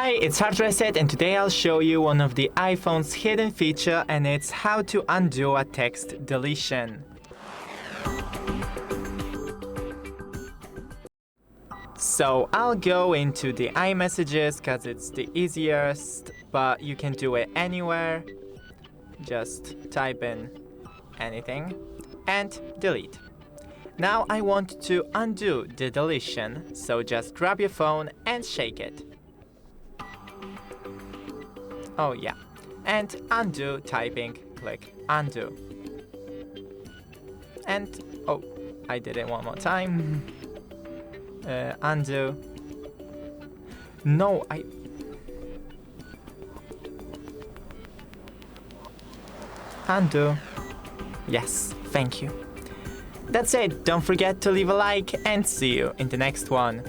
Hi, it's HardReset, and today I'll show you one of the iPhone's hidden feature, and it's how to undo a text deletion. So I'll go into the iMessages because it's the easiest, but you can do it anywhere. Just type in anything and delete. Now I want to undo the deletion, so just grab your phone and shake it. Oh yeah, and undo typing, click undo. And oh, I did it one more time. Undo. No, undo. Yes, thank you. That's it. Don't forget to leave a like and see you in the next one.